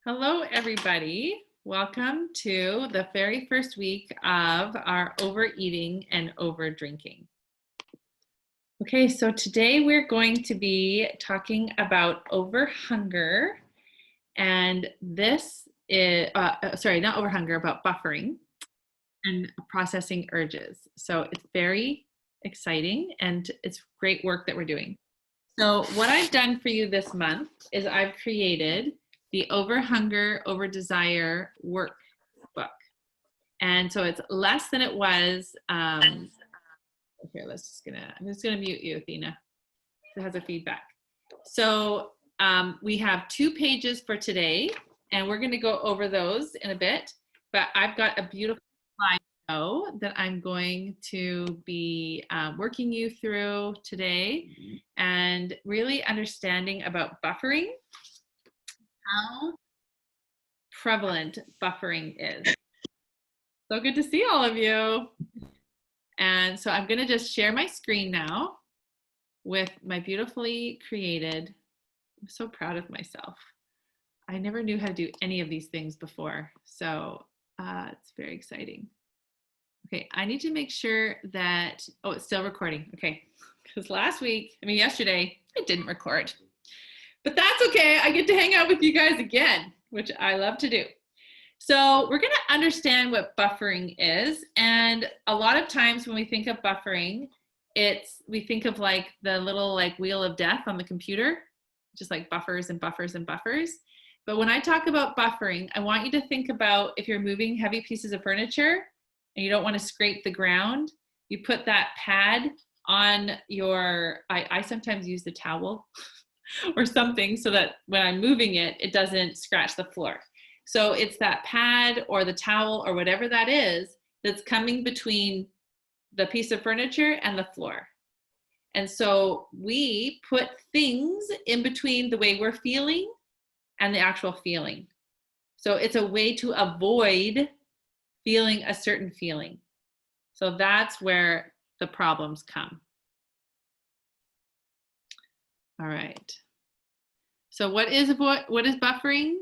Hello, everybody. Welcome to the very first week of our overeating and over drinking. Okay, so today we're going to be talking about over hunger, and this is, not over hunger, about buffering and processing urges. So it's very exciting and it's great work that we're doing. So what I've done for you this month is I've created the Over Hunger, Over Desire workbook. And so it's less than it was. Here, I'm just gonna mute you, Athena. It has a feedback. So we have 2 pages for today, and we're gonna go over those in a bit. But I've got a beautiful slideshow that I'm going to be working you through today, and really understanding about buffering, how prevalent buffering is. So good to see all of you. And so I'm going to just share my screen now with my beautifully created. I'm so proud of myself. I never knew how to do any of these things before, so it's very exciting. Okay, I need to make sure that, oh, it's still recording. Okay, because yesterday, it didn't record. But that's okay. I get to hang out with you guys again, which I love to do. So we're going to understand what buffering is. And a lot of times when we think of buffering, we think of like the little like wheel of death on the computer, just like buffers and buffers and buffers. But when I talk about buffering, I want you to think about if you're moving heavy pieces of furniture and you don't want to scrape the ground, you put that pad on your, I sometimes use the towel or something so that when I'm moving it, it doesn't scratch the floor. So it's that pad or the towel or whatever that is that's coming between the piece of furniture and the floor. And so we put things in between the way we're feeling and the actual feeling. So it's a way to avoid feeling a certain feeling. So that's where the problems come. All right. So what is buffering?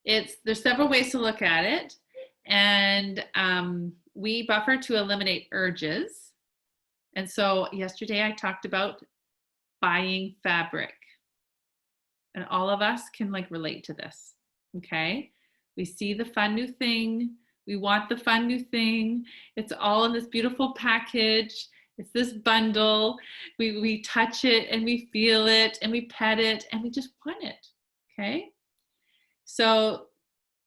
There's several ways to look at it, and we buffer to eliminate urges. And so yesterday I talked about buying fabric, and all of us can like relate to this. Okay, we see the fun new thing, we want the fun new thing. It's all in this beautiful package. It's this bundle. We touch it and we feel it and we pet it and we just want it. Okay. So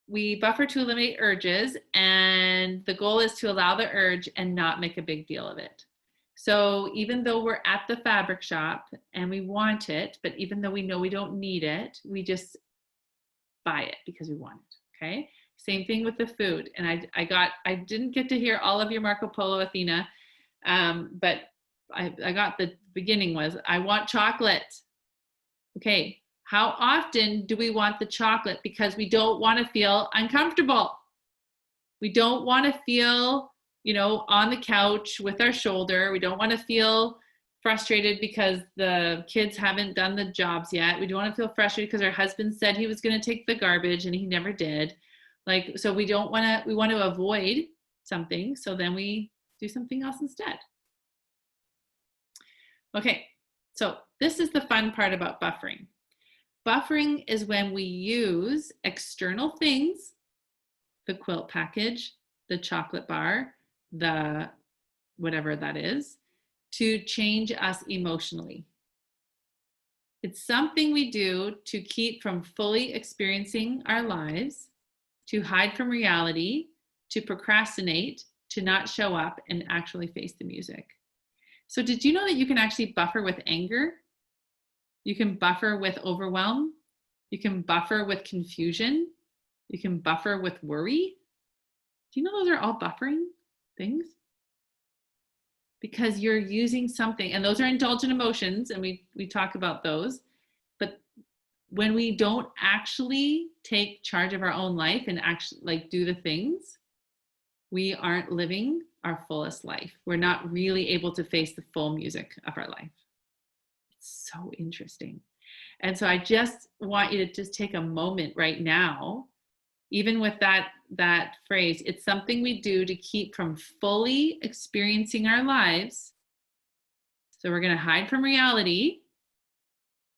we buffer to eliminate urges, and the goal is to allow the urge and not make a big deal of it. So even though we're at the fabric shop and we want it, but even though we know we don't need it, we just buy it because we want it, okay? Same thing with the food. And I didn't get to hear all of your Marco Polo, Athena, but I got the beginning was, I want chocolate. Okay, how often do we want the chocolate? Because we don't want to feel uncomfortable. We don't want to feel, on the couch with our shoulder. We don't want to feel frustrated because the kids haven't done the jobs yet. We don't want to feel frustrated because our husband said he was going to take the garbage and he never did. So we want to avoid something. So then we do something else instead. Okay, so this is the fun part about buffering. Buffering is when we use external things, the quilt package, the chocolate bar, the whatever that is, to change us emotionally. It's something we do to keep from fully experiencing our lives, to hide from reality, to procrastinate, to not show up and actually face the music. So did you know that you can actually buffer with anger? You can buffer with overwhelm. You can buffer with confusion. You can buffer with worry. Do you know those are all buffering things? Because you're using something, and those are indulgent emotions, and we talk about those. But when we don't actually take charge of our own life and actually do the things, we aren't living our fullest life. We're not really able to face the full music of our life. It's so interesting. And so I just want you to just take a moment right now, even with that phrase. It's something we do to keep from fully experiencing our lives. So we're going to hide from reality.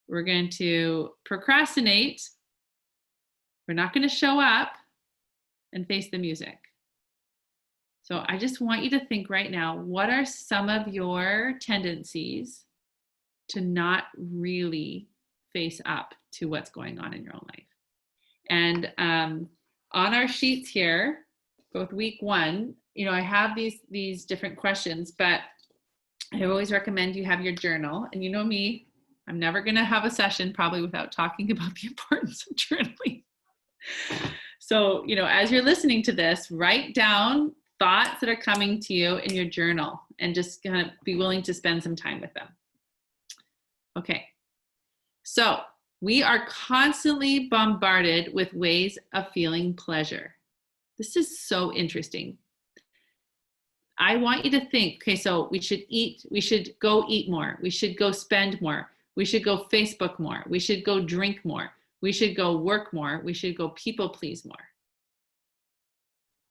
We're going to procrastinate. We're not going to show up and face the music. So I just want you to think right now, what are some of your tendencies to not really face up to what's going on in your own life? And on our sheets here, both week 1, I have these different questions, but I always recommend you have your journal. And you know me, I'm never going to have a session probably without talking about the importance of journaling. So, as you're listening to this, write down thoughts that are coming to you in your journal and just kind of be willing to spend some time with them. Okay. So we are constantly bombarded with ways of feeling pleasure. This is so interesting. I want you to think, okay, so we should go eat more. We should go spend more. We should go Facebook more. We should go drink more. We should go work more. We should go people please more.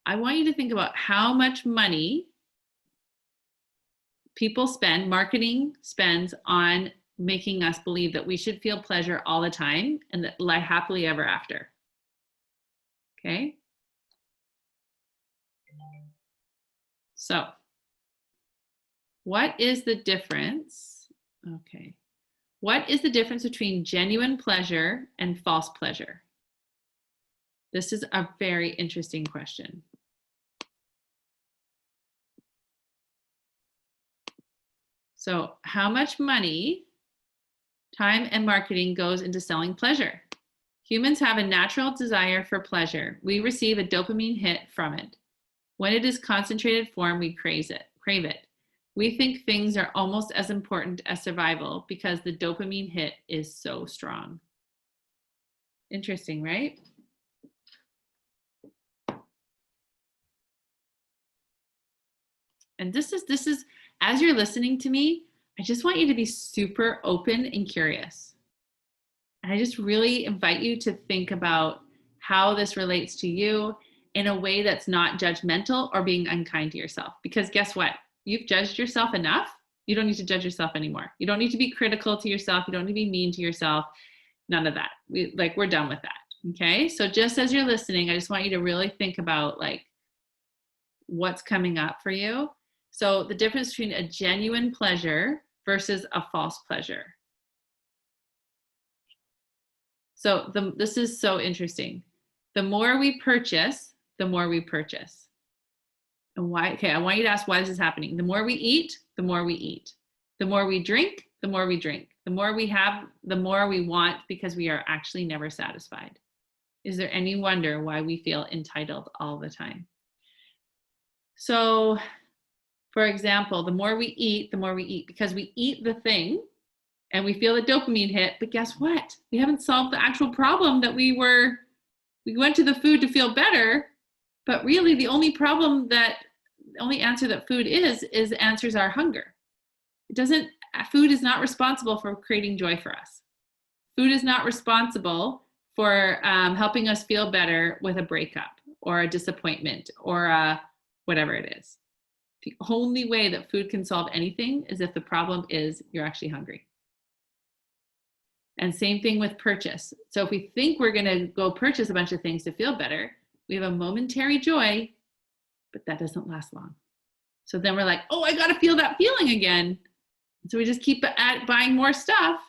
I want you to think about how much money marketing spends on making us believe that we should feel pleasure all the time and that live happily ever after. Okay? So, what is the difference? Okay. What is the difference between genuine pleasure and false pleasure? This is a very interesting question. So, how much money, time, and marketing goes into selling pleasure? Humans have a natural desire for pleasure. We receive a dopamine hit from it. When it is concentrated form, we crave it. We think things are almost as important as survival because the dopamine hit is so strong. Interesting, right? And this is, as you're listening to me, I just want you to be super open and curious. And I just really invite you to think about how this relates to you in a way that's not judgmental or being unkind to yourself. Because guess what? You've judged yourself enough. You don't need to judge yourself anymore. You don't need to be critical to yourself. You don't need to be mean to yourself. None of that. We're done with that. Okay. So just as you're listening, I just want you to really think about what's coming up for you. So the difference between a genuine pleasure versus a false pleasure. So this is so interesting. The more we purchase, the more we purchase. And why? Okay, I want you to ask why this is happening. The more we eat, the more we eat. The more we drink, the more we drink. The more we have, the more we want, because we are actually never satisfied. Is there any wonder why we feel entitled all the time? So, for example, the more we eat, because we eat the thing and we feel the dopamine hit, but guess what? We haven't solved the actual problem that we went to the food to feel better, but really the only answer that food answers our hunger. Food is not responsible for creating joy for us. Food is not responsible for helping us feel better with a breakup or a disappointment or whatever it is. The only way that food can solve anything is if the problem is you're actually hungry. And same thing with purchase. So if we think we're going to go purchase a bunch of things to feel better, we have a momentary joy, but that doesn't last long. So then we're like, oh, I got to feel that feeling again. So we just keep buying more stuff.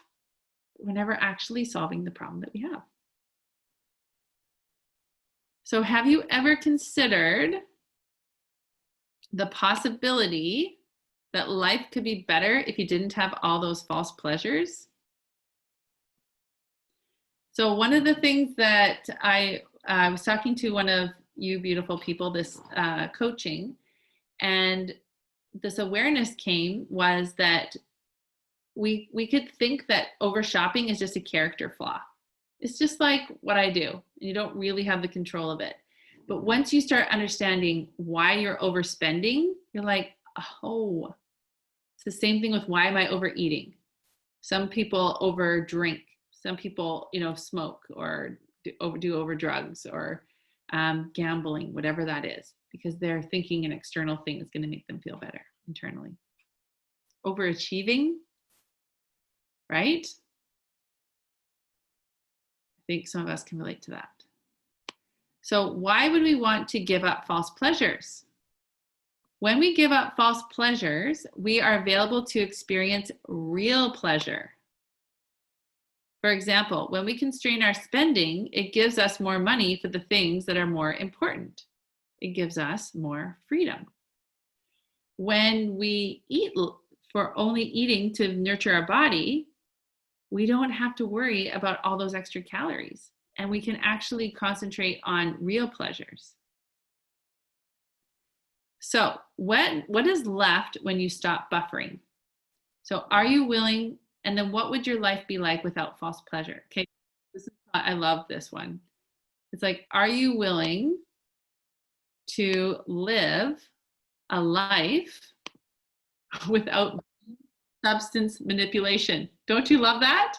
We're never actually solving the problem that we have. So have you ever considered the possibility that life could be better if you didn't have all those false pleasures? So one of the things that I was talking to one of you beautiful people, this coaching, and this awareness was that we could think that over shopping is just a character flaw. It's just like what I do, and you don't really have the control of it. But once you start understanding why you're overspending, you're like, oh, it's the same thing with why am I overeating? Some people over drink. Some people, smoke or do over drugs or gambling, whatever that is, because they're thinking an external thing is going to make them feel better internally. Overachieving, right? I think some of us can relate to that. So why would we want to give up false pleasures? When we give up false pleasures, we are available to experience real pleasure. For example, when we constrain our spending, it gives us more money for the things that are more important. It gives us more freedom. When we eat for only eating to nurture our body, we don't have to worry about all those extra calories, and we can actually concentrate on real pleasures. So what is left when you stop buffering? So are you willing, and then what would your life be like without false pleasure? Okay, I love this one. It's like, are you willing to live a life without substance manipulation? Don't you love that?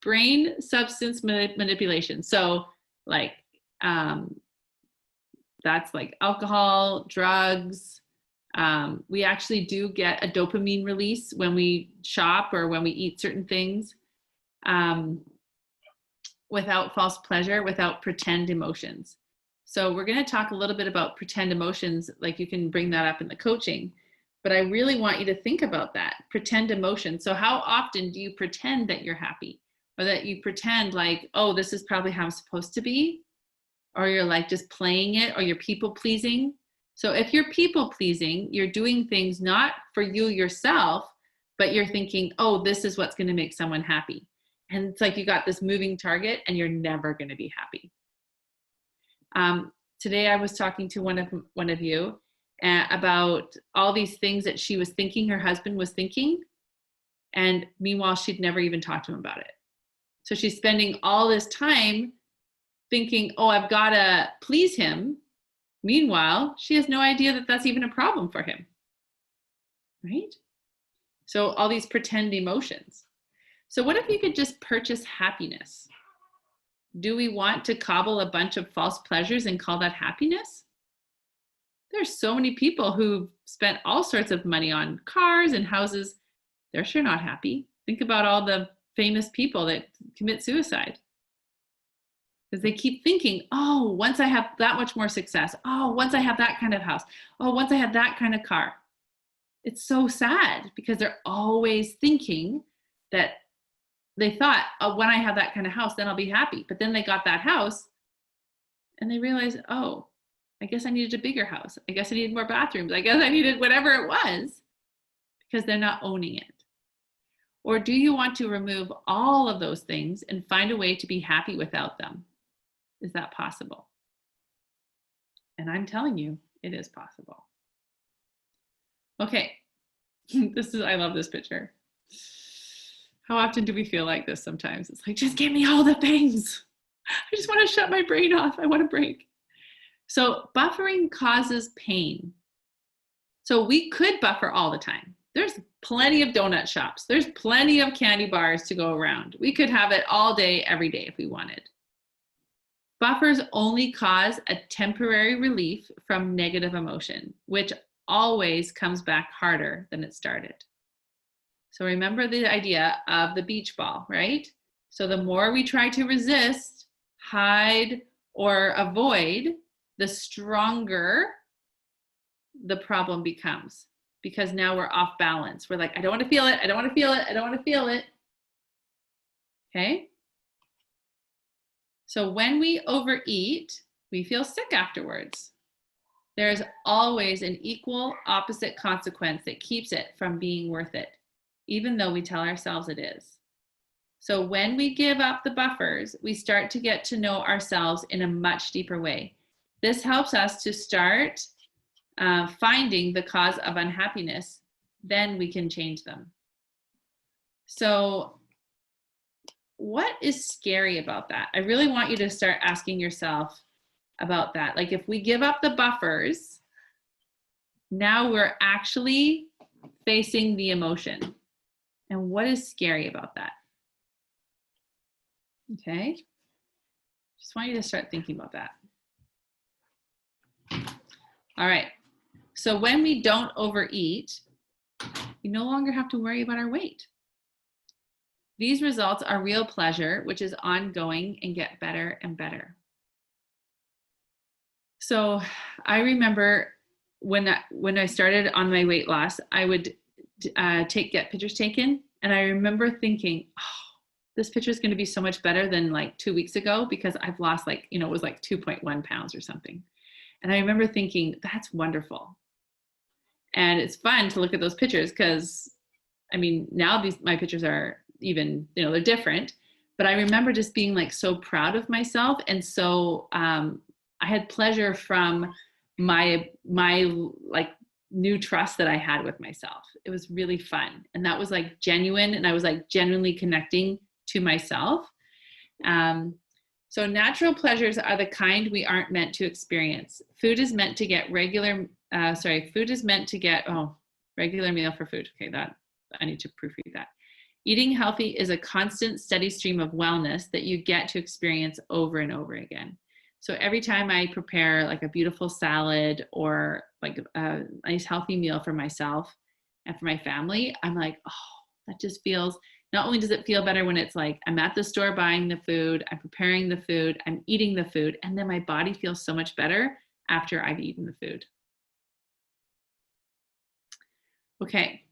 Brain substance manipulation. So like, that's like alcohol, drugs. We actually do get a dopamine release when we shop or when we eat certain things, without false pleasure, without pretend emotions. So we're going to talk a little bit about pretend emotions, like you can bring that up in the coaching, but I really want you to think about that, pretend emotion. So how often do you pretend that you're happy, or that you pretend like, oh, this is probably how I'm supposed to be? Or you're like just playing it, or you're people pleasing. So if you're people pleasing, you're doing things not for you yourself, but you're thinking, oh, this is what's going to make someone happy. And it's like you got this moving target and you're never going to be happy. Today I was talking to one of you about all these things that she was thinking her husband was thinking. And meanwhile, she'd never even talked to him about it. So she's spending all this time thinking, oh, I've got to please him. Meanwhile, she has no idea that that's even a problem for him, right? So all these pretend emotions. So what if you could just purchase happiness? Do we want to cobble a bunch of false pleasures and call that happiness? There's so many people who've spent all sorts of money on cars and houses. They're sure not happy. Think about all the famous people that commit suicide. Because they keep thinking, oh, once I have that much more success, oh, once I have that kind of house, oh, once I have that kind of car. It's so sad because they're always thinking that they thought, oh, when I have that kind of house, then I'll be happy. But then they got that house and they realized, oh, I guess I needed a bigger house. I guess I needed more bathrooms. I guess I needed whatever it was, because they're not owning it. Or do you want to remove all of those things and find a way to be happy without them? Is that possible? And I'm telling you, it is possible. Okay, I love this picture. How often do we feel like this sometimes? It's like, just give me all the things. I just want to shut my brain off. I want to break. So buffering causes pain. So we could buffer all the time. There's plenty of donut shops. There's plenty of candy bars to go around. We could have it all day, every day if we wanted. Buffers only cause a temporary relief from negative emotion, which always comes back harder than it started. So remember the idea of the beach ball, right? So the more we try to resist, hide, or avoid, the stronger the problem becomes, because now we're off balance. We're like, I don't want to feel it. I don't want to feel it. I don't want to feel it. Okay? So when we overeat, we feel sick afterwards. There's always an equal opposite consequence that keeps it from being worth it, even though we tell ourselves it is. So when we give up the buffers, we start to get to know ourselves in a much deeper way. This helps us to start finding the cause of unhappiness. Then we can change them. So what is scary about that? I really want you to start asking yourself about that. Like, if we give up the buffers, now we're actually facing the emotion. And what is scary about that? Okay. Just want you to start thinking about that. All right. So when we don't overeat, we no longer have to worry about our weight. These results are real pleasure, which is ongoing and get better and better. So I remember when I started on my weight loss, I would get pictures taken. And I remember thinking, oh, this picture is going to be so much better than like 2 weeks ago because I've lost it was like 2.1 pounds or something. And I remember thinking, that's wonderful. And it's fun to look at those pictures because, I mean, now my pictures are even, they're different. But I remember just being like so proud of myself. And so I had pleasure from my like new trust that I had with myself. It was really fun. And that was like genuine. And I was like genuinely connecting to myself. So natural pleasures are the kind we aren't meant to experience. Food is meant to get regular meal for food. Okay, that I need to proofread that. Eating healthy is a constant, steady stream of wellness that you get to experience over and over again. So every time I prepare like a beautiful salad or like a nice healthy meal for myself and for my family, I'm like, oh, that just feels, not only does it feel better when it's like I'm at the store buying the food, I'm preparing the food, I'm eating the food, and then my body feels so much better after I've eaten the food. Okay,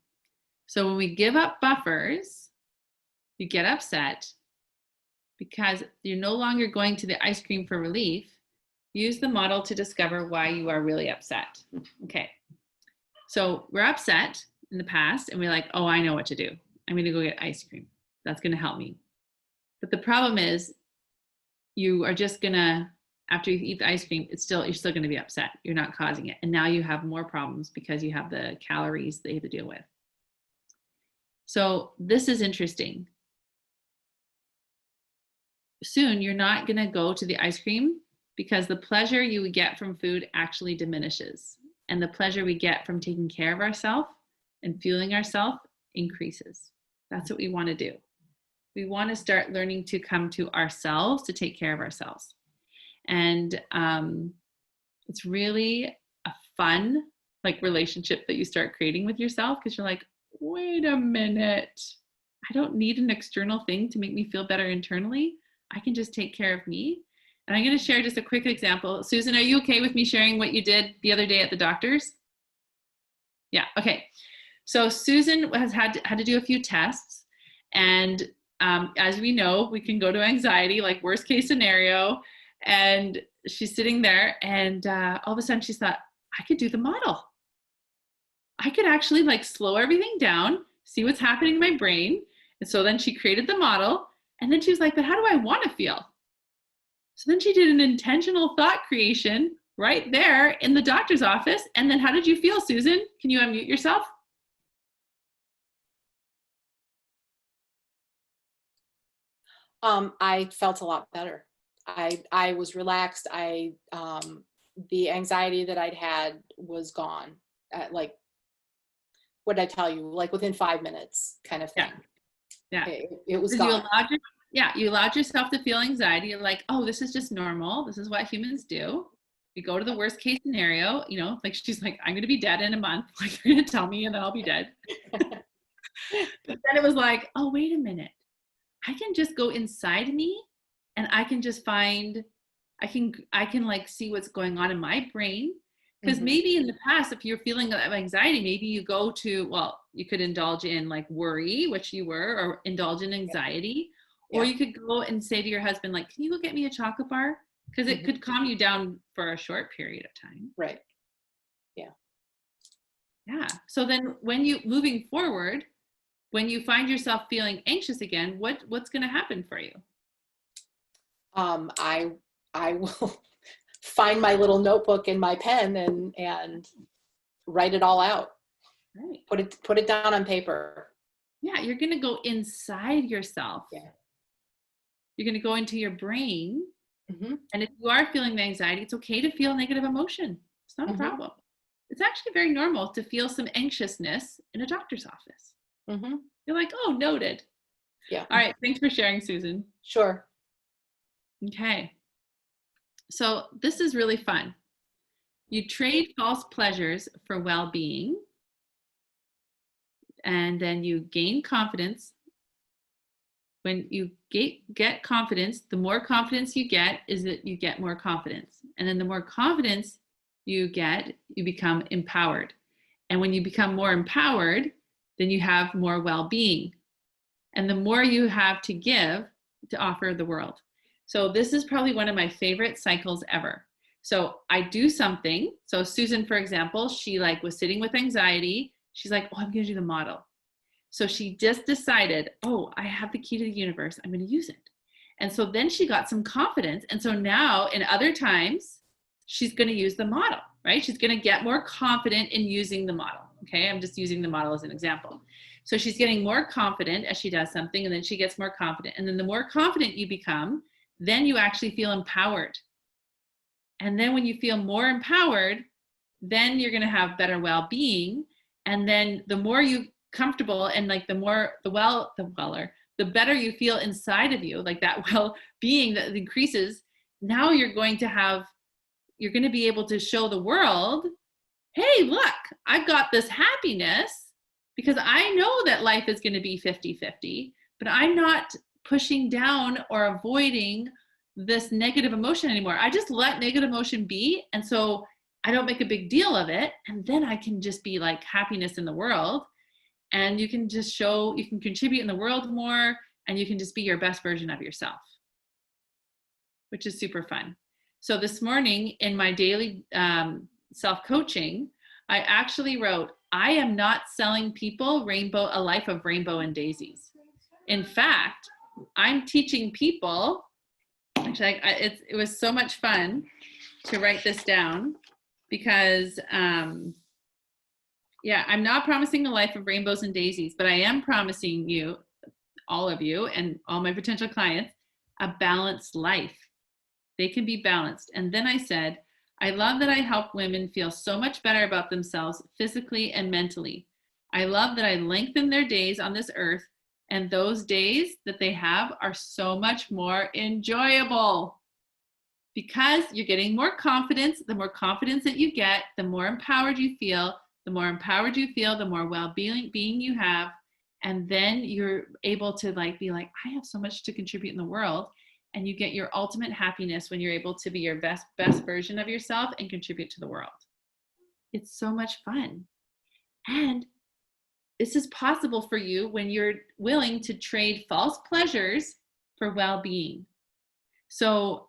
so when we give up buffers, you get upset because you're no longer going to the ice cream for relief. Use the model to discover why you are really upset. Okay, so we're upset in the past and we're like, oh, I know what to do. I'm going to go get ice cream. That's going to help me. But the problem is you are just going to, after you eat the ice cream, you're still going to be upset. You're not causing it. And now you have more problems because you have the calories that you have to deal with. So this is interesting. Soon you're not going to go to the ice cream because the pleasure you would get from food actually diminishes. And the pleasure we get from taking care of ourselves and fueling ourselves increases. That's what we want to do. We want to start learning to come to ourselves to take care of ourselves. And it's really a fun relationship that you start creating with yourself because you're like, wait a minute, I don't need an external thing to make me feel better internally. I can just take care of me. And I'm going to share just a quick example. Susan, are you okay with me sharing what you did the other day at the doctor's? Yeah, okay. So Susan has had to do a few tests. And as we know, we can go to anxiety, like worst case scenario. And she's sitting there and all of a sudden she thought, I could do the model. I could actually slow everything down, see what's happening in my brain. And so then she created the model. And then she was like, but how do I want to feel? So then she did an intentional thought creation right there in the doctor's office. And then how did you feel, Susan? Can you unmute yourself? I felt a lot better. I was relaxed. The anxiety that I'd had was gone. What did I tell you? Within 5 minutes kind of thing. Yeah. It was gone. You allowed yourself to feel anxiety. You're like, oh, this is just normal. This is what humans do. We go to the worst case scenario, she's like, I'm going to be dead in a month. You're going to tell me and then I'll be dead. But then it was like, oh, wait a minute. I can just go inside me and I can just find, I can see what's going on in my brain. Because maybe in the past, if you're feeling anxiety, maybe you go to, you could indulge in worry, which you were, or indulge in anxiety. Yeah. Or you could go and say to your husband, can you go get me a chocolate bar? Because it could calm you down for a short period of time. Right. Yeah. Yeah. So then moving forward, when you find yourself feeling anxious again, what's going to happen for you? I will find my little notebook and my pen and write it all out. Right. Put it down on paper. Yeah, you're going to go inside yourself. Yeah. You're going to go into your brain. And if you are feeling the anxiety, it's okay to feel negative emotion. It's not a problem. It's actually very normal to feel some anxiousness in a doctor's office. You're like, oh, noted. Yeah. All right. Thanks for sharing, Susan. Sure. Okay. So this is really fun. You trade false pleasures for well-being, and then you gain confidence. When you get confidence, the more confidence you get is that you get more confidence. And then the more confidence you get, you become empowered. And when you become more empowered, then you have more well-being. And the more you have to give to offer the world. So this is probably one of my favorite cycles ever. So I do something. So Susan, for example, she like was sitting with anxiety. She's like, oh, I'm going to do the model. So she just decided, oh, I have the key to the universe. I'm going to use it. And so then she got some confidence. And so now in other times, she's going to use the model, right? She's going to get more confident in using the model. Okay. I'm just using the model as an example. So she's getting more confident as she does something, and then she gets more confident. And then the more confident you become, then you actually feel empowered. And then when you feel more empowered, then you're going to have better well-being. And then the more you comfortable and like the better you feel inside of you, like that well-being that increases, now you're going to be able to show the world, hey, look, I've got this happiness because I know that life is going to be 50-50, but I'm not pushing down or avoiding this negative emotion anymore. I just let negative emotion be. And so I don't make a big deal of it. And then I can just be like happiness in the world. And you can just you can contribute in the world more, and you can just be your best version of yourself, which is super fun. So this morning in my daily self-coaching, I actually wrote, I am not selling people a life of rainbow and daisies. In fact, I'm teaching people, actually, it was so much fun to write this down because, yeah, I'm not promising a life of rainbows and daisies, but I am promising you, all of you and all my potential clients, a balanced life. They can be balanced. And then I said, I love that I help women feel so much better about themselves physically and mentally. I love that I lengthen their days on this earth, and those days that they have are so much more enjoyable because you're getting more confidence. The more confidence that you get, the more empowered you feel. The more empowered you feel, the more well-being you have. And then you're able to be like, I have so much to contribute in the world. And you get your ultimate happiness when you're able to be your best version of yourself and contribute to the world. It's so much fun. And this is possible for you when you're willing to trade false pleasures for well-being. So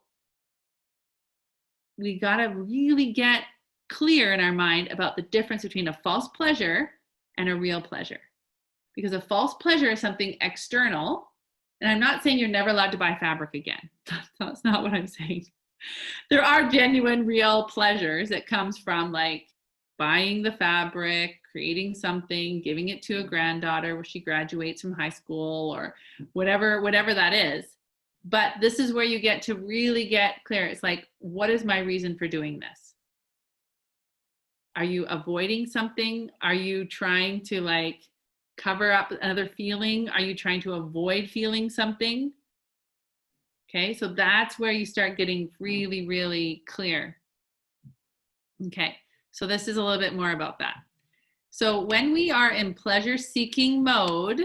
we got to really get clear in our mind about the difference between a false pleasure and a real pleasure. Because a false pleasure is something external. And I'm not saying you're never allowed to buy fabric again. That's not what I'm saying. There are genuine, real pleasures that comes from like buying the fabric, creating something, giving it to a granddaughter where she graduates from high school or whatever that is. But this is where you get to really get clear. It's like, what is my reason for doing this? Are you avoiding something? Are you trying to like cover up another feeling? Are you trying to avoid feeling something? Okay, so that's where you start getting really, really clear. Okay, so this is a little bit more about that. So when we are in pleasure-seeking mode,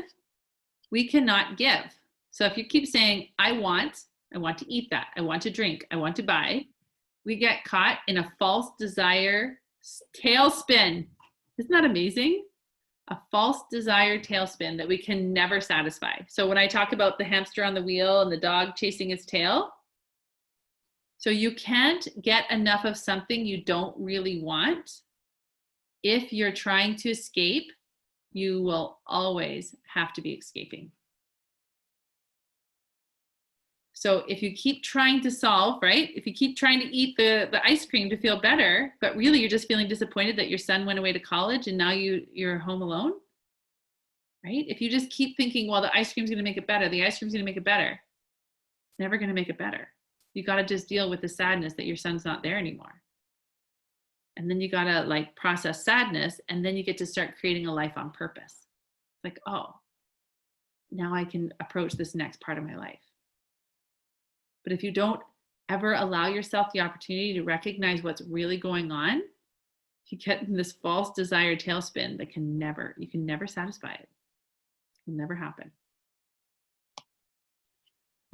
we cannot give. So if you keep saying, I want to eat that, I want to drink, I want to buy, we get caught in a false desire tailspin. Isn't that amazing? A false desire tailspin that we can never satisfy. So when I talk about the hamster on the wheel and the dog chasing its tail, so you can't get enough of something you don't really want. If you're trying to escape, you will always have to be escaping. So if you keep trying to solve, right? If you keep trying to eat the ice cream to feel better, but really you're just feeling disappointed that your son went away to college and now you're home alone, right? If you just keep thinking, well, the ice cream's going to make it better, the ice cream's going to make it better, it's never going to make it better. You got to just deal with the sadness that your son's not there anymore. And then you got to like process sadness, and then you get to start creating a life on purpose. Like, oh, now I can approach this next part of my life. But But if you don't ever allow yourself the opportunity to recognize what's really going on, you get in this false desire tailspin that you can never satisfy it. It'll never happen.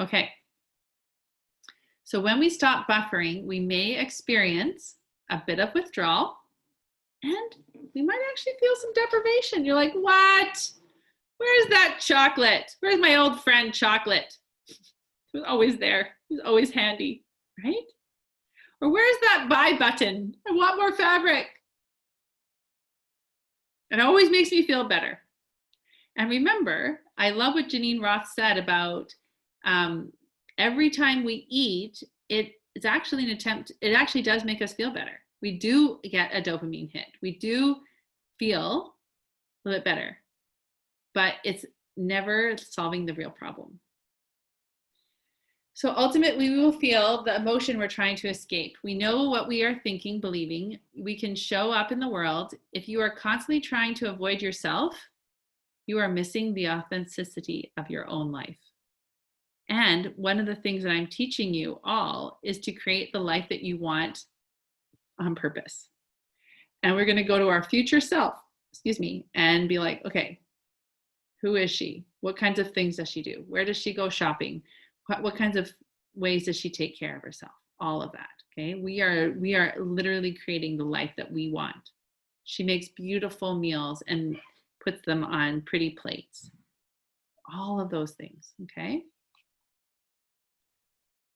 Okay. So when we stop buffering, we may experience a bit of withdrawal, and we might actually feel some deprivation. You're like, what? Where's that chocolate? Where's my old friend chocolate? He was always there. He's always handy, right? Or where's that buy button? I want more fabric. It always makes me feel better. And remember, I love what Janine Roth said about every time we eat, it's actually an attempt, it actually does make us feel better. We do get a dopamine hit. We do feel a little bit better, but it's never solving the real problem. So ultimately, we will feel the emotion we're trying to escape. We know what we are thinking, believing. We can show up in the world. If you are constantly trying to avoid yourself, you are missing the authenticity of your own life. And one of the things that I'm teaching you all is to create the life that you want on purpose. And we're going to go to our future self, and be like, okay, who is she? What kinds of things does she do? Where does she go shopping? What kinds of ways does she take care of herself? All of that, okay? We are literally creating the life that we want. She makes beautiful meals and puts them on pretty plates. All of those things, okay?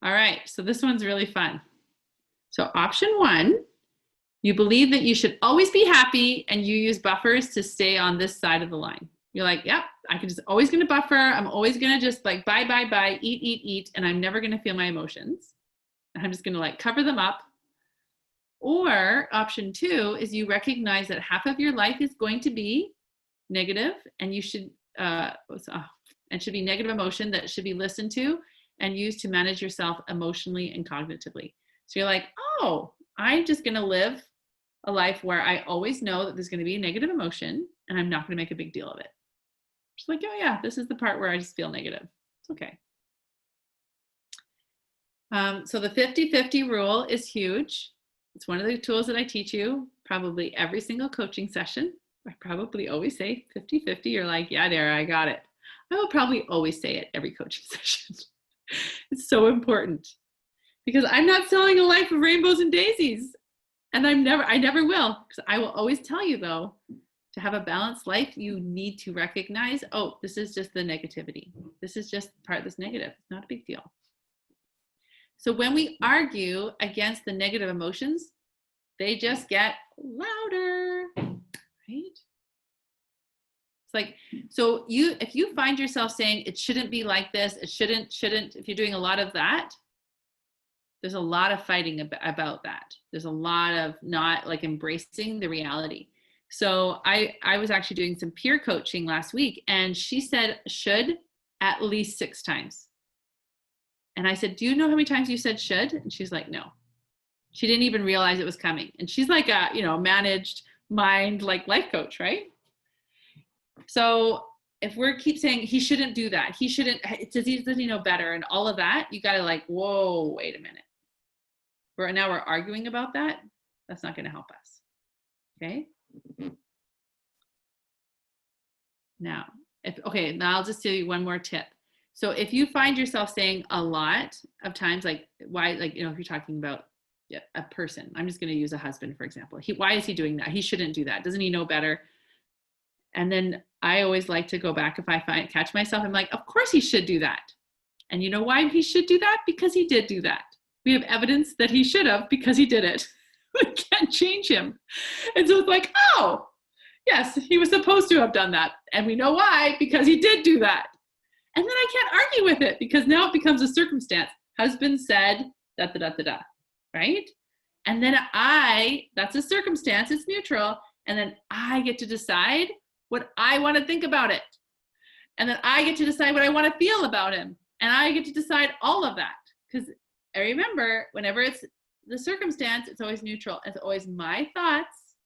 All right, so this one's really fun. So option 1, you believe that you should always be happy and you use buffers to stay on this side of the line. You're like, yep, I can just always going to buffer. I'm always going to just like buy, eat, and I'm never going to feel my emotions. I'm just going to like cover them up. Or option 2 is you recognize that half of your life is going to be negative, and you should should be negative emotion that should be listened to and used to manage yourself emotionally and cognitively. So you're like, oh, I'm just going to live a life where I always know that there's going to be a negative emotion and I'm not going to make a big deal of it. Just like, oh yeah, this is the part where I just feel negative. It's okay. So the 50-50 rule is huge. It's one of the tools that I teach you probably every single coaching session. I probably always say 50-50. You're like, yeah, Dara, I got it. I will probably always say it every coaching session. It's so important because I'm not selling a life of rainbows and daisies. And I never will, because I will always tell you though, to have a balanced life, you need to recognize, oh, this is just the negativity. This is just part that's negative. It's not a big deal. So when we argue against the negative emotions, they just get louder, right? It's like, so if you find yourself saying it shouldn't be like this, it shouldn't, if you're doing a lot of that, there's a lot of fighting about that. There's a lot of not like embracing the reality. So I was actually doing some peer coaching last week, and she said should at least 6 times. And I said, do you know how many times you said should? And she's like, no. She didn't even realize it was coming. And she's like a, managed mind, like life coach, right? So if we keep saying he shouldn't do that, he shouldn't, does he know better, and all of that, you got to like, whoa, wait a minute. Now we're arguing about that. That's not going to help us. Okay. Now I'll just tell you one more tip. So if you find yourself saying a lot of times, like why, like, if you're talking about a person, I'm just going to use a husband, for example. Why is he doing that? He shouldn't do that. Doesn't he know better? And then I always like to go back if I catch myself, I'm like, of course he should do that. And you know why he should do that? Because he did do that. We have evidence that he should have because he did it. We can't change him. And so it's like, oh, yes, he was supposed to have done that. And we know why, because he did do that. And then I can't argue with it because now it becomes a circumstance. Husband said, right? And then that's a circumstance, it's neutral. And then I get to decide what I want to think about it. And then I get to decide what I want to feel about him. And I get to decide all of that. Because I remember, whenever it's the circumstance, it's always neutral. It's always my thoughts.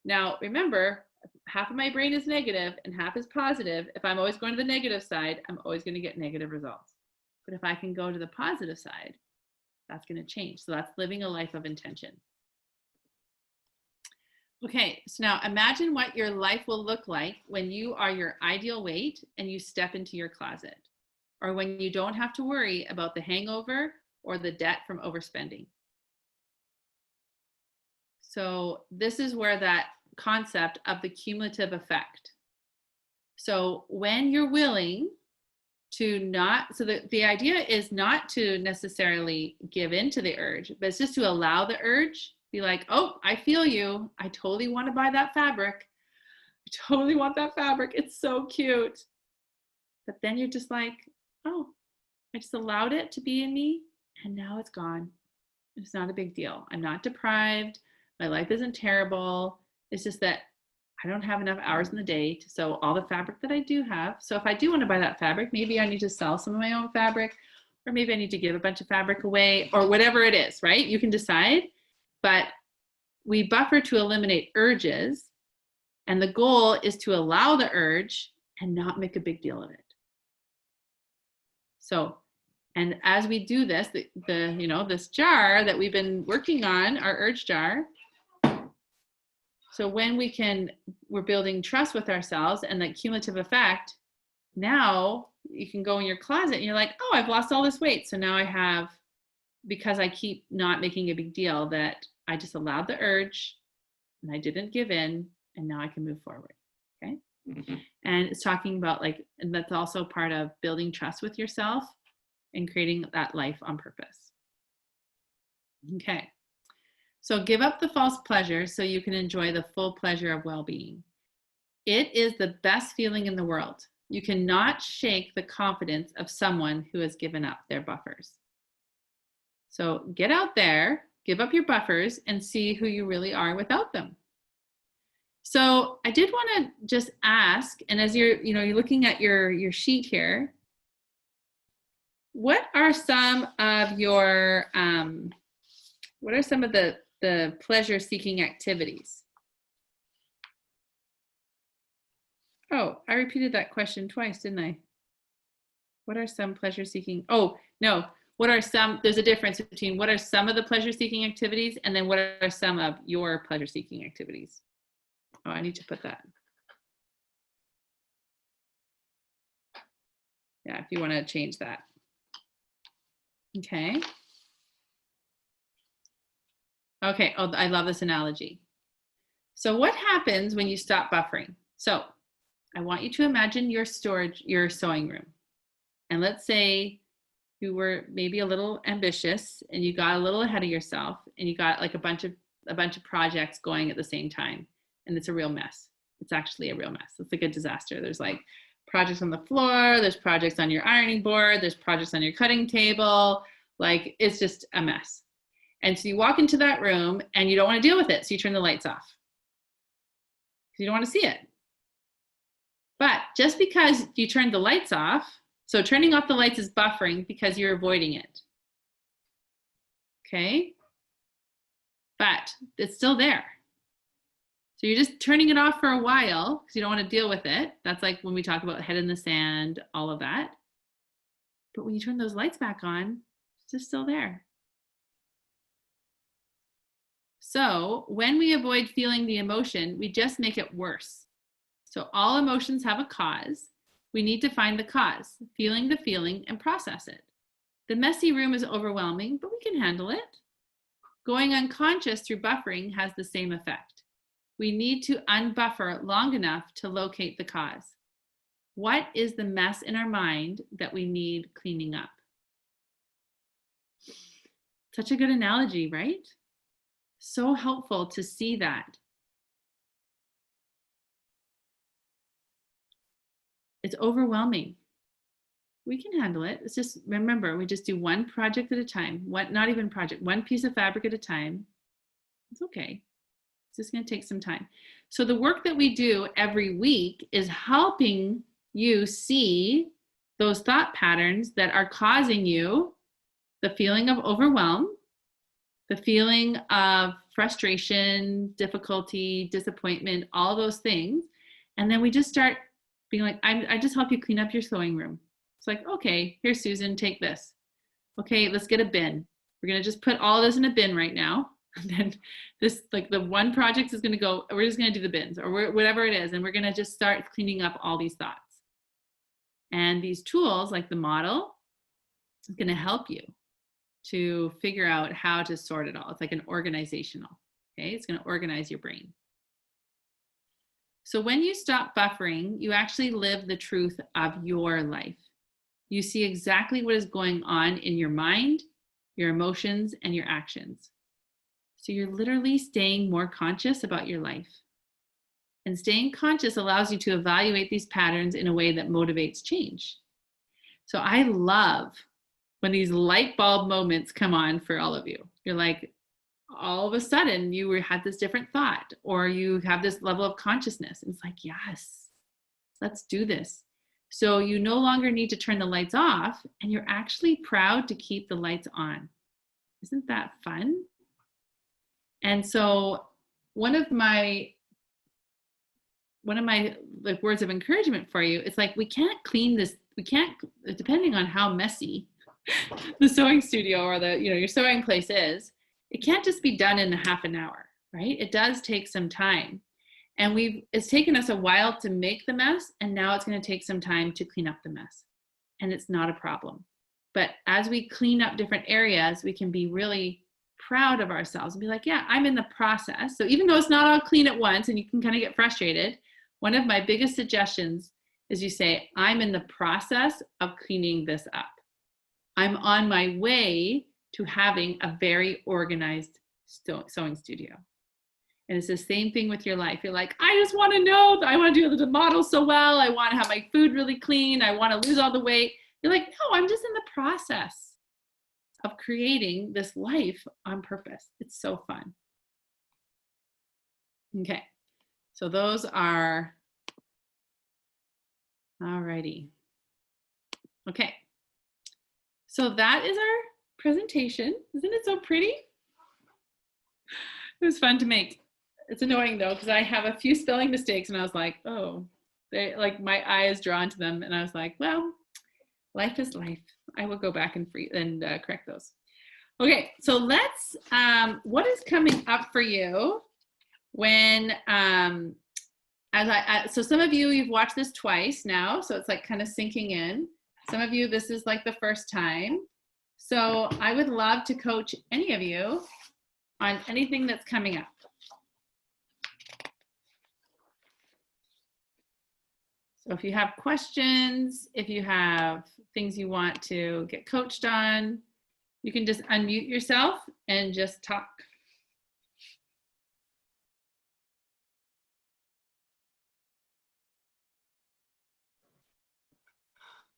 Now, remember, half of my brain is negative and half is positive. If I'm always going to the negative side, I'm always going to get negative results. But if I can go to the positive side, that's going to change. So that's living a life of intention. Okay, so now imagine what your life will look like when you are your ideal weight and you step into your closet, or when you don't have to worry about the hangover or the debt from overspending. So this is where that concept of the cumulative effect. So when you're willing to not, so the idea is not to necessarily give in to the urge, but it's just to allow the urge. Be like, oh, I feel you. I totally want to buy that fabric. I totally want that fabric. It's so cute. But then you're just like, oh, I just allowed it to be in me and now it's gone. It's not a big deal. I'm not deprived. My life isn't terrible. It's just that I don't have enough hours in the day to sew all the fabric that I do have. So if I do want to buy that fabric, maybe I need to sell some of my own fabric, or maybe I need to give a bunch of fabric away, or whatever it is, right? You can decide. But we buffer to eliminate urges, and the goal is to allow the urge and not make a big deal of it. So, and as we do this, this jar that we've been working on, our urge jar. So when we're building trust with ourselves and that cumulative effect, now you can go in your closet and you're like, oh, I've lost all this weight. So now I have, because I keep not making a big deal, that I just allowed the urge and I didn't give in, and now I can move forward. Okay. Mm-hmm. And it's talking about and that's also part of building trust with yourself and creating that life on purpose. Okay. So give up the false pleasure so you can enjoy the full pleasure of well-being. It is the best feeling in the world. You cannot shake the confidence of someone who has given up their buffers. So get out there, give up your buffers, and see who you really are without them. So I did want to just ask, and as you're looking at your sheet here, what are some of your the pleasure-seeking activities? Oh, I repeated that question twice, didn't I? What are some pleasure-seeking? Oh, no. There's a difference between what are some of the pleasure-seeking activities and then what are some of your pleasure-seeking activities? Oh, I need to put that. Yeah, if you want to change that. Okay. Okay, oh, I love this analogy. So what happens when you stop buffering? So I want you to imagine your sewing room. And let's say you were maybe a little ambitious and you got a little ahead of yourself and you got like a bunch of projects going at the same time, and it's a real mess. It's actually a real mess. It's like a disaster. There's like projects on the floor, there's projects on your ironing board, there's projects on your cutting table. Like it's just a mess. And so you walk into that room and you don't want to deal with it. So you turn the lights off. You don't want to see it. But just because you turned the lights off, so turning off the lights is buffering because you're avoiding it. Okay? But it's still there. So you're just turning it off for a while because you don't want to deal with it. That's like when we talk about head in the sand, all of that. But when you turn those lights back on, it's just still there. So when we avoid feeling the emotion, we just make it worse. So all emotions have a cause. We need to find the cause, feeling the feeling, and process it. The messy room is overwhelming, but we can handle it. Going unconscious through buffering has the same effect. We need to unbuffer long enough to locate the cause. What is the mess in our mind that we need cleaning up? Such a good analogy, right? So helpful to see that. It's overwhelming. We can handle it. It's just, remember, we just do one project at a time. Not even project, one piece of fabric at a time. It's okay. It's just going to take some time. So the work that we do every week is helping you see those thought patterns that are causing you the feeling of overwhelm, the feeling of frustration, difficulty, disappointment, all those things. And then we just start being like, I just help you clean up your sewing room. It's like, okay, here, Susan, take this. Okay, let's get a bin. We're going to just put all this in a bin right now. And then this, like the one project is going to go, we're just going to do the bins or whatever it is. And we're going to just start cleaning up all these thoughts. And these tools like the model is going to help you to figure out how to sort it all. It's like an organizational, okay? It's going to organize your brain. So when you stop buffering, you actually live the truth of your life. You see exactly what is going on in your mind, your emotions, and your actions. So you're literally staying more conscious about your life. And staying conscious allows you to evaluate these patterns in a way that motivates change. So I love when these light bulb moments come on for all of you. You're like, all of a sudden you had this different thought, or you have this level of consciousness. And it's like, yes, let's do this. So you no longer need to turn the lights off, and you're actually proud to keep the lights on. Isn't that fun? And so one of my like words of encouragement for you, it's like, we can't clean this, we can't, depending on how messy the sewing studio or the, your sewing place is, it can't just be done in a half an hour, right? It does take some time. And it's taken us a while to make the mess, and now it's going to take some time to clean up the mess. And it's not a problem. But as we clean up different areas, we can be really proud of ourselves and be like, yeah, I'm in the process. So even though it's not all clean at once and you can kind of get frustrated, one of my biggest suggestions is you say, I'm in the process of cleaning this up. I'm on my way to having a very organized sewing studio. And it's the same thing with your life. You're like, I just want to know, I want to do the model so well. I want to have my food really clean. I want to lose all the weight. You're like, no, I'm just in the process of creating this life on purpose. It's so fun. Okay, so those are, alrighty. Okay, so that is our presentation. Isn't it so pretty? It was fun to make. It's annoying though, because I have a few spelling mistakes and I was like, oh, my eye is drawn to them. And I was like, well, life is life. I will go back and correct those. Okay, so let's, what is coming up for you when, so some of you, you've watched this twice now, so it's like kind of sinking in. Some of you, this is like the first time. So I would love to coach any of you on anything that's coming up. So if you have questions, if you have things you want to get coached on, you can just unmute yourself and just talk.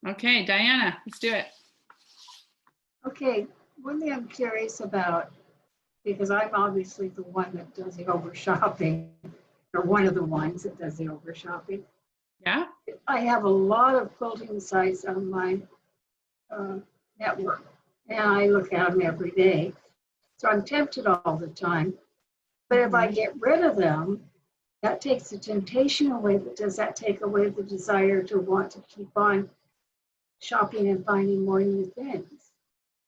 Okay, Diana, let's do it. Okay, one thing I'm curious about, because I'm obviously the one that does the over shopping, or one of the ones that does the over shopping. Yeah. I have a lot of quilting sites on my network, and I look at them every day. So I'm tempted all the time. But if I get rid of them, that takes the temptation away. But does that take away the desire to want to keep on shopping and finding more new things?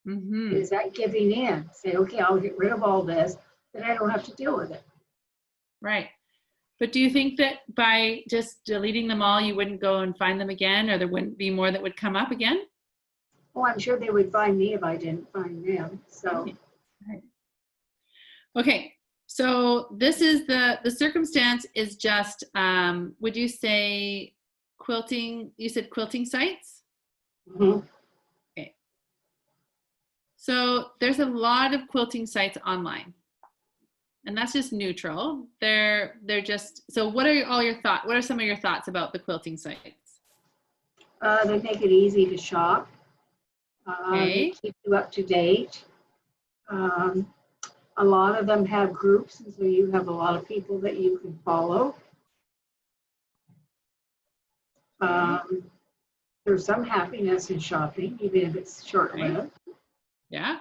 Mm-hmm. Is that giving in? Say, okay, I'll get rid of all this, then I don't have to deal with it. Right. But do you think that by just deleting them all, you wouldn't go and find them again, or there wouldn't be more that would come up again? Well, I'm sure they would find me if I didn't find them. So, right. Okay. So this is the circumstance is just, would you say quilting, you said quilting sites? mm-hmm. Okay. So there's a lot of quilting sites online. And that's just neutral. They're just, so what are all your thoughts? What are some of your thoughts about the quilting sites? They make it easy to shop. Okay. They keep you up to date. A lot of them have groups, and so you have a lot of people that you can follow. There's some happiness in shopping, even if it's short-lived. Yeah.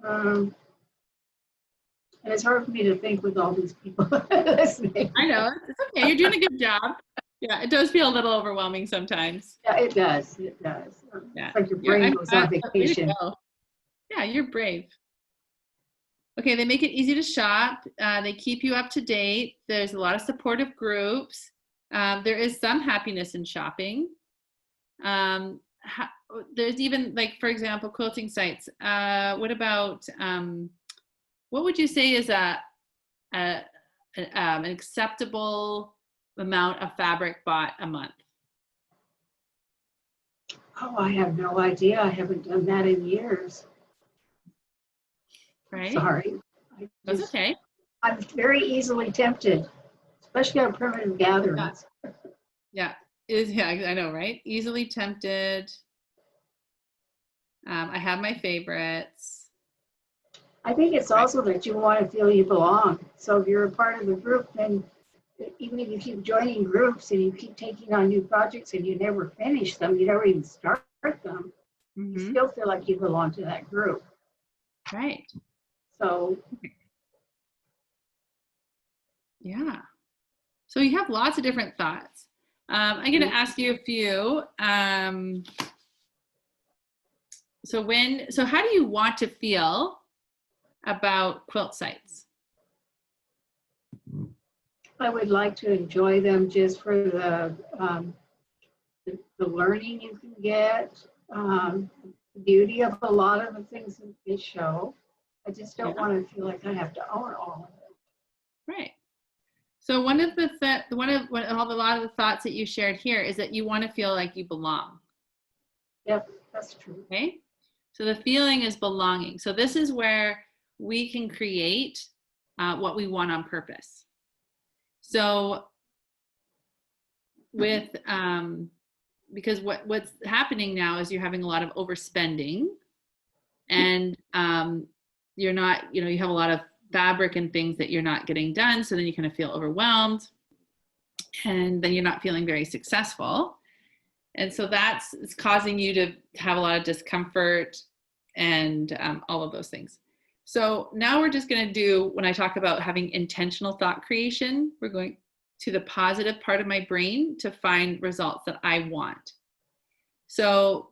And it's hard for me to think with all these people listening. I know. It's okay. You're doing a good job. Yeah, it does feel a little overwhelming sometimes. Yeah, it does. It does. Yeah. It's like your You're- brain I'm goes on glad- way to vacation. go. Yeah, you're brave. Okay, they make it easy to shop. They keep you up to date. There's a lot of supportive groups. There is some happiness in shopping. There's even, like, for example, quilting sites. What about, what would you say is an acceptable amount of fabric bought a month? Oh, I have no idea. I haven't done that in years. Right? Sorry. That's okay. I'm very easily tempted, especially on primitive gatherings. Yeah, yeah, I know, right? Easily tempted. I have my favorites. I think it's also that you want to feel you belong. So if you're a part of the group, then even if you keep joining groups and you keep taking on new projects and you never finish them, you never even start them, you Mhm. still feel like you belong to that group. Right. So Yeah. So you have lots of different thoughts. I'm going to ask you a few. So how do you want to feel about quilt sites? I would like to enjoy them just for the learning you can get, the beauty of a lot of the things that they show. I just don't Yeah. want to feel like I have to own all of it. Right. So one of a lot of the thoughts that you shared here is that you want to feel like you belong. Yep, that's true. Okay. So the feeling is belonging. So this is where we can create what we want on purpose. So with because what's happening now is you're having a lot of overspending, and you're not, you have a lot of fabric and things that you're not getting done, so then you kind of feel overwhelmed, and then you're not feeling very successful, and so it's causing you to have a lot of discomfort and all of those things. So now we're just going to do, when I talk about having intentional thought creation, we're going to the positive part of my brain to find results that I want. So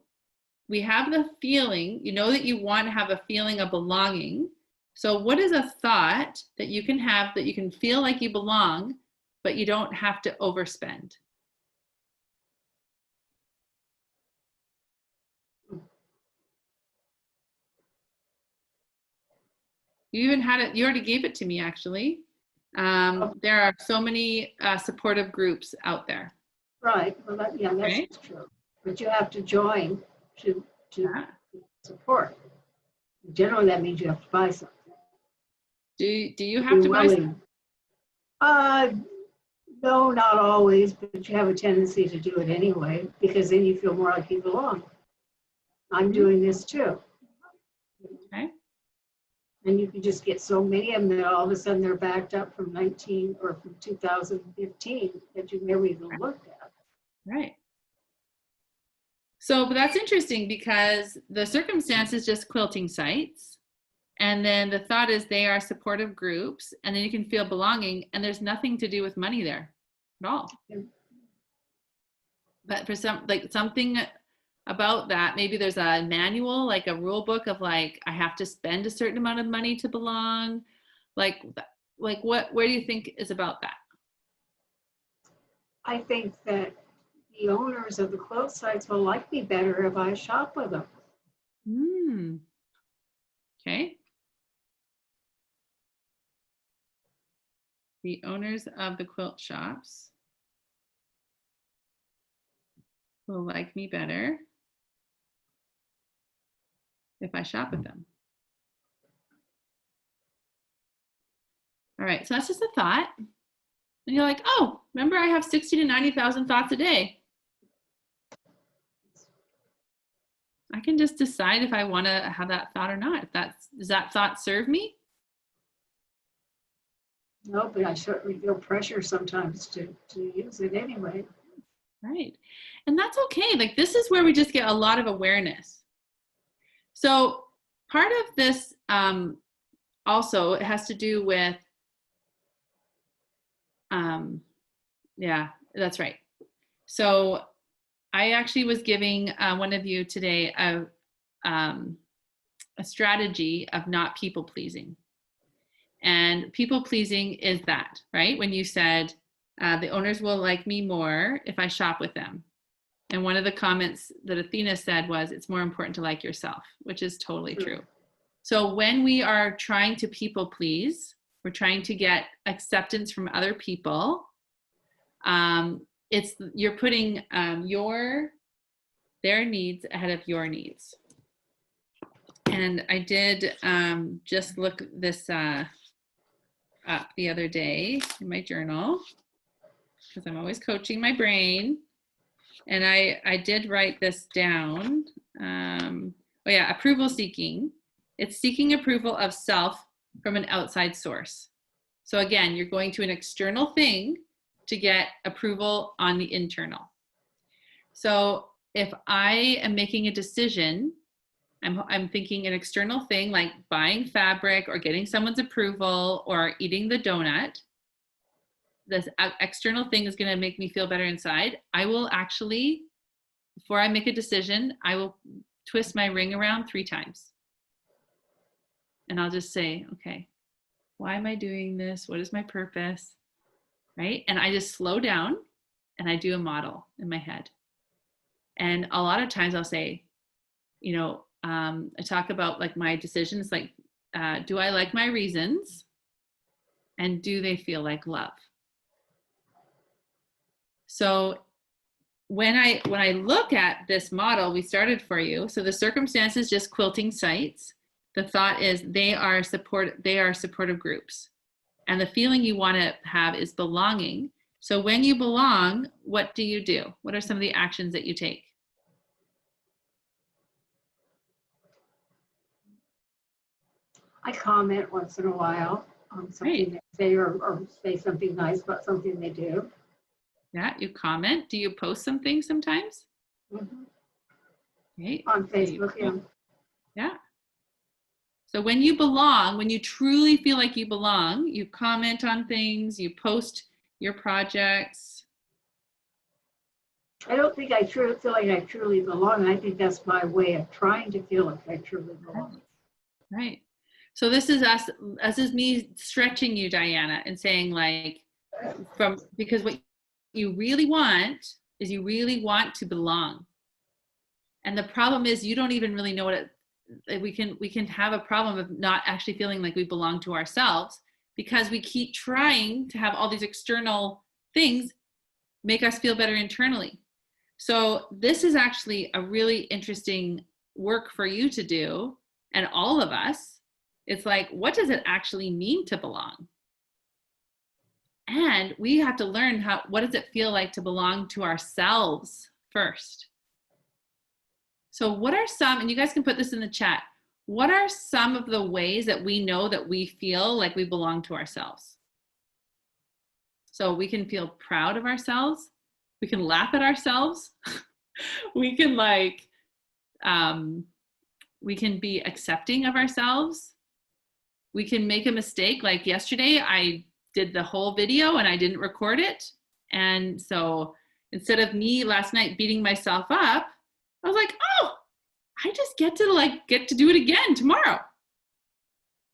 we have the feeling, that you want to have a feeling of belonging. So what is a thought that you can have that you can feel like you belong, but you don't have to overspend? You even had it, you already gave it to me, actually. There are so many supportive groups out there. Right. Well, that's Okay. true. But you have to join to Yeah. support. Generally, that means you have to buy something. Do you have to buy something? No, not always, but you have a tendency to do it anyway, because then you feel more like you belong. I'm doing this too. Okay. And you can just get so many of them that all of a sudden they're backed up from 2015 that you've never even looked at. Right. So, but that's interesting because the circumstance is just quilting sites. And then the thought is they are supportive groups, and then you can feel belonging, and there's nothing to do with money there at all. Yeah. But for something about that, maybe there's a manual, like a rule book of I have to spend a certain amount of money to belong. Where do you think is about that? I think that the owners of the quilt sites will like me better if I shop with them. Okay. The owners of the quilt shops will like me better if I shop with them. All right, so that's just a thought. And you're like, oh, remember I have 60 to 90,000 thoughts a day. I can just decide if I want to have that thought or not. Does that thought serve me? No, but I certainly feel pressure sometimes to use it anyway. Right. And that's okay. This is where we just get a lot of awareness. So part of this also, it has to do with, yeah, that's right. So I actually was giving one of you today a strategy of not people pleasing. And people pleasing is that, right? When you said the owners will like me more if I shop with them. And one of the comments that Athena said was, it's more important to like yourself, which is totally true. So when we are trying to people please, we're trying to get acceptance from other people. You're putting their needs ahead of your needs. And I did just look this up the other day in my journal, because I'm always coaching my brain. And I did write this down. Approval seeking. It's seeking approval of self from an outside source. So again, you're going to an external thing to get approval on the internal. So if I am making a decision, I'm thinking an external thing like buying fabric or getting someone's approval or eating the donut. This external thing is going to make me feel better inside. I will actually, before I make a decision, I will twist my ring around 3 times. And I'll just say, okay, why am I doing this? What is my purpose? Right? And I just slow down and I do a model in my head. And a lot of times I'll say, I talk about like my decisions, like, do I like my reasons? And do they feel like love? So when I look at this model we started for you, so the circumstance is just quilting sites. The thought is they are supportive groups. And the feeling you want to have is belonging. So when you belong, what do you do? What are some of the actions that you take? I comment once in a while on something they say or say something nice about something they do. Yeah, you comment. Do you post something sometimes? Mm-hmm. Okay. On Facebook, yeah. Yeah. So when you belong, when you truly feel like you belong, you comment on things, you post your projects. I don't think I feel like I truly belong. I think that's my way of trying to feel like I truly belong. Right. So this is me stretching you, Diana, and saying like, because what you really want is you really want to belong. And the problem is you don't even really know what we can have a problem of not actually feeling like we belong to ourselves because we keep trying to have all these external things make us feel better internally. So this is actually a really interesting work for you to do, and all of us. It's like, what does it actually mean to belong? And we have to learn what does it feel like to belong to ourselves first. So what are some, and you guys can put this in the chat, what are some of the ways that we know that we feel like we belong to ourselves? So we can feel proud of ourselves. We can laugh at ourselves. We can we can be accepting of ourselves. We can make a mistake. Like yesterday, I did the whole video and I didn't record it. And so instead of me last night beating myself up, I was like, oh, I just get to do it again tomorrow.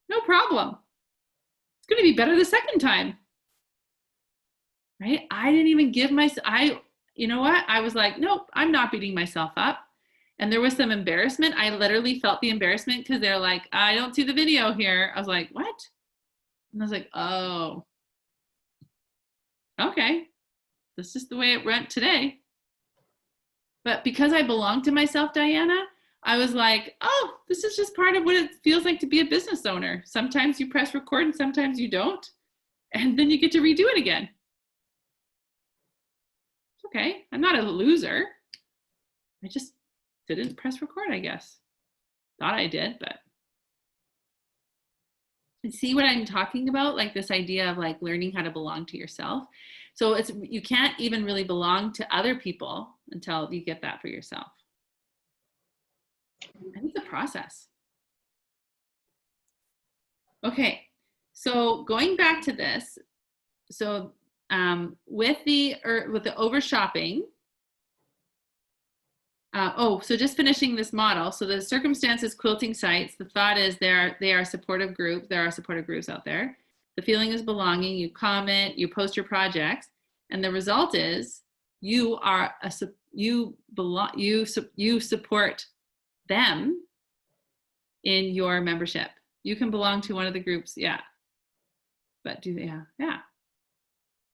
No problem. It's going to be better the second time. Right? I didn't even give you know what? I was like, nope, I'm not beating myself up. And there was some embarrassment. I literally felt the embarrassment because they're like, I don't see the video here. I was like, what? And I was like, oh, okay. This is the way it went today. But because I belong to myself, Diana, I was like, oh, this is just part of what it feels like to be a business owner. Sometimes you press record and sometimes you don't. And then you get to redo it again. It's okay. I'm not a loser. I just didn't press record, I guess. Thought I did, but. And see what I'm talking about? Like this idea of like learning how to belong to yourself. So you can't even really belong to other people until you get that for yourself. And it's a process. Okay, so going back to this, so with the over shopping, So just finishing this model. So the circumstances, quilting sites, the thought is they are a supportive group. There are supportive groups out there. The feeling is belonging. You comment, you post your projects, and the result is you are you support them in your membership. You can belong to one of the groups, yeah. But yeah.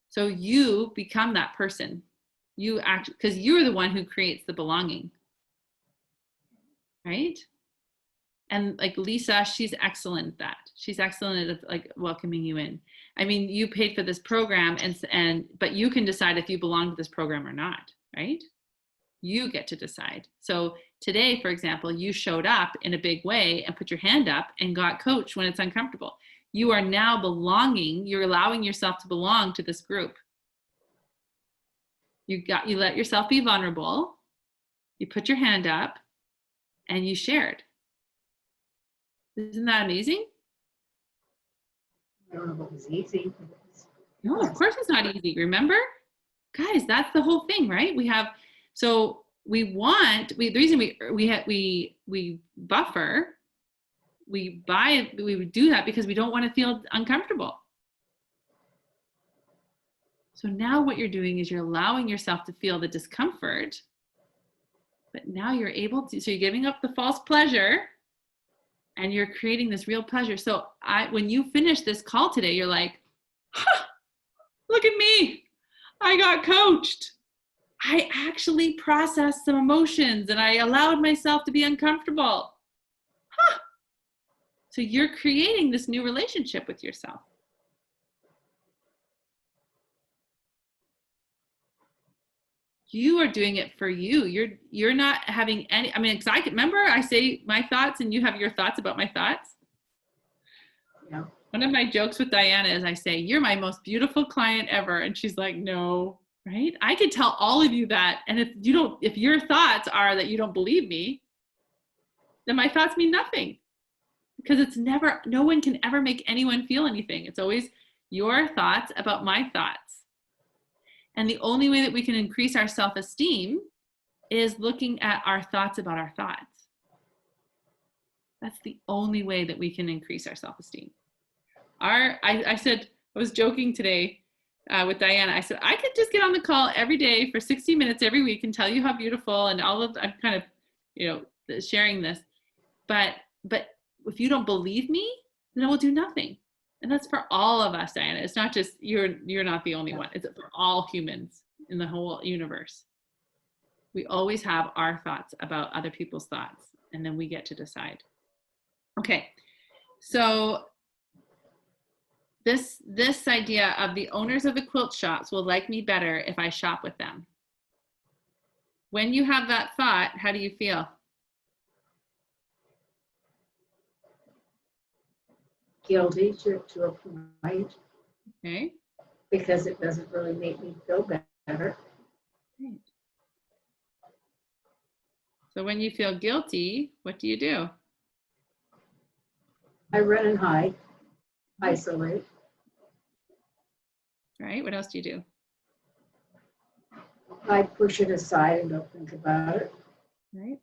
So you become that person. You act because you're the one who creates the belonging, right? And like Lisa, she's excellent at that. She's excellent at like welcoming you in. I mean, you paid for this program, but you can decide if you belong to this program or not, right? You get to decide. So today, for example, you showed up in a big way and put your hand up and got coached when it's uncomfortable. You are now belonging. You're allowing yourself to belong to this group. You let yourself be vulnerable. You put your hand up and you shared. Isn't that amazing? I don't know if it was easy. No, of course it's not easy. Remember? Guys, that's the whole thing, right? The reason we buffer, we do that because we don't want to feel uncomfortable. So now what you're doing is you're allowing yourself to feel the discomfort, but now you're able to, so you're giving up the false pleasure and you're creating this real pleasure. So when you finish this call today, you're like, look at me. I got coached. I actually processed some emotions and I allowed myself to be uncomfortable. So you're creating this new relationship with yourself. You are doing it for you. You're not having any, I mean, because remember I say my thoughts and you have your thoughts about my thoughts. Yeah. One of my jokes with Diana is I say, you're my most beautiful client ever. And she's like, no, right? I could tell all of you that. And if your thoughts are that you don't believe me, then my thoughts mean nothing. Because no one can ever make anyone feel anything. It's always your thoughts about my thoughts. And the only way that we can increase our self-esteem is looking at our thoughts about our thoughts. That's the only way that we can increase our self-esteem. I was joking today with Diana. I said, I could just get on the call every day for 60 minutes every week and tell you how beautiful and I'm kind of, sharing this. But if you don't believe me, then it will do nothing. And that's for all of us, Diana. It's not just, you're not the only one. It's for all humans in the whole universe. We always have our thoughts about other people's thoughts, and then we get to decide. Okay, so this idea of the owners of the quilt shops will like me better if I shop with them. When you have that thought, how do you feel? Guilty to a point. Okay. Because it doesn't really make me feel better. Great. So when you feel guilty, what do you do? I run and hide, isolate. Right. What else do you do? I push it aside and don't think about it. Right.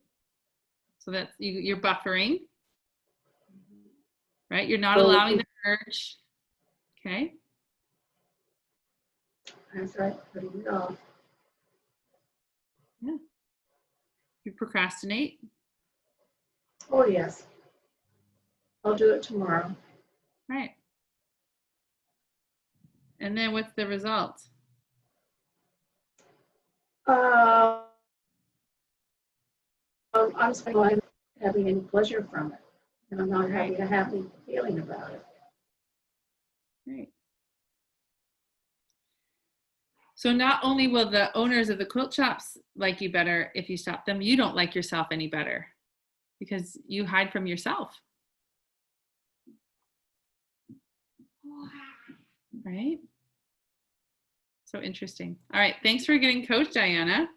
So that's you're buffering. Right. You're not allowing the urge. Okay. That's right. Putting it off. Yeah. You procrastinate. Oh yes. I'll do it tomorrow. Right. And then what's the result? I'm not having any pleasure from it. And I'm not having a happy feeling about it. Right. So not only will the owners of the quilt shops like you better if you stop them, you don't like yourself any better because you hide from yourself. Right? So interesting. All right. Thanks for getting coached, Diana.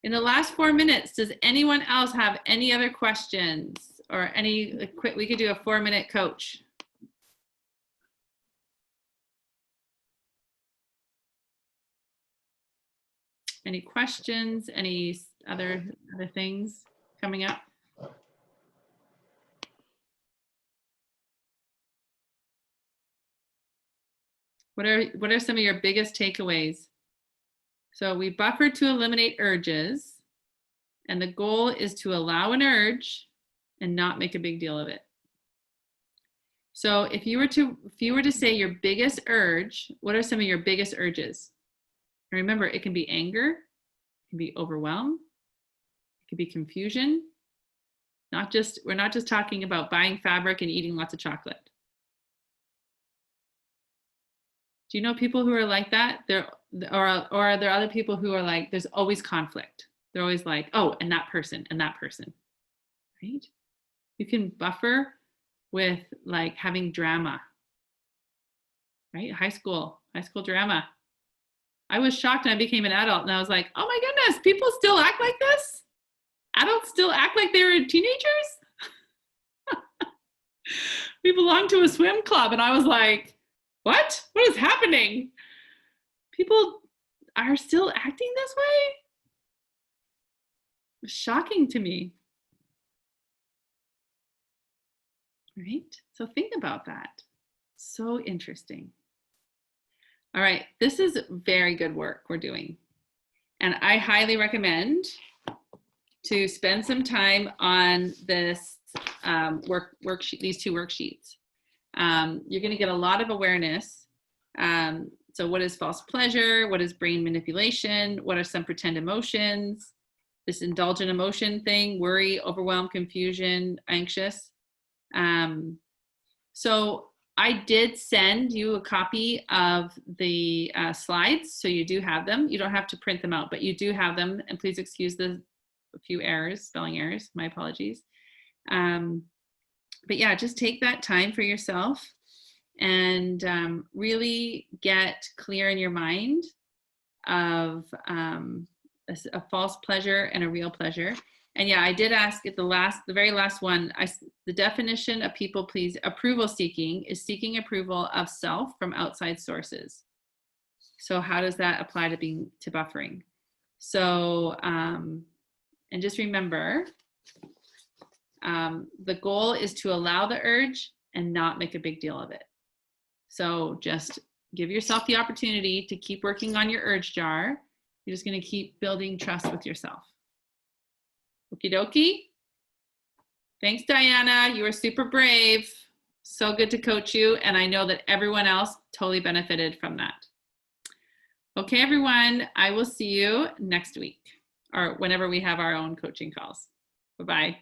In the last 4 minutes, does anyone else have any other questions or we could do a 4-minute coach. Any questions, any other things coming up? What are some of your biggest takeaways? So we buffer to eliminate urges, and the goal is to allow an urge and not make a big deal of it. So if you were to say your biggest urge, what are some of your biggest urges? And remember, it can be anger, it can be overwhelm, it can be confusion. We're not just talking about buying fabric and eating lots of chocolate. Do you know people who are like that? Or are there other people who are like, there's always conflict. They're always like, oh, and that person, right? You can buffer with like having drama, right? High school drama. I was shocked when I became an adult and I was like, oh my goodness, people still act like this? Adults still act like they were teenagers? We belong to a swim club and I was like, what is happening? People are still acting this way? It was shocking to me. Right? So think about that. So interesting. All right, this is very good work we're doing. And I highly recommend to spend some time on this worksheet, these two worksheets. You're going to get a lot of awareness. So what is false pleasure? What is brain manipulation? What are some pretend emotions? This indulgent emotion thing, worry, overwhelm, confusion, anxious. So I did send you a copy of the slides, so you do have them. You don't have to print them out, but you do have them. And please excuse a few errors, spelling errors, my apologies. But yeah, just take that time for yourself and really get clear in your mind of a false pleasure and a real pleasure. And yeah, I did ask at the very last one, the definition of people please approval seeking is seeking approval of self from outside sources. So how does that apply to buffering? So, and just remember, the goal is to allow the urge and not make a big deal of it. So just give yourself the opportunity to keep working on your urge jar. You're just going to keep building trust with yourself. Okie dokie. Thanks, Diana. You were super brave. So good to coach you. And I know that everyone else totally benefited from that. Okay, everyone. I will see you next week or whenever we have our own coaching calls. Bye-bye.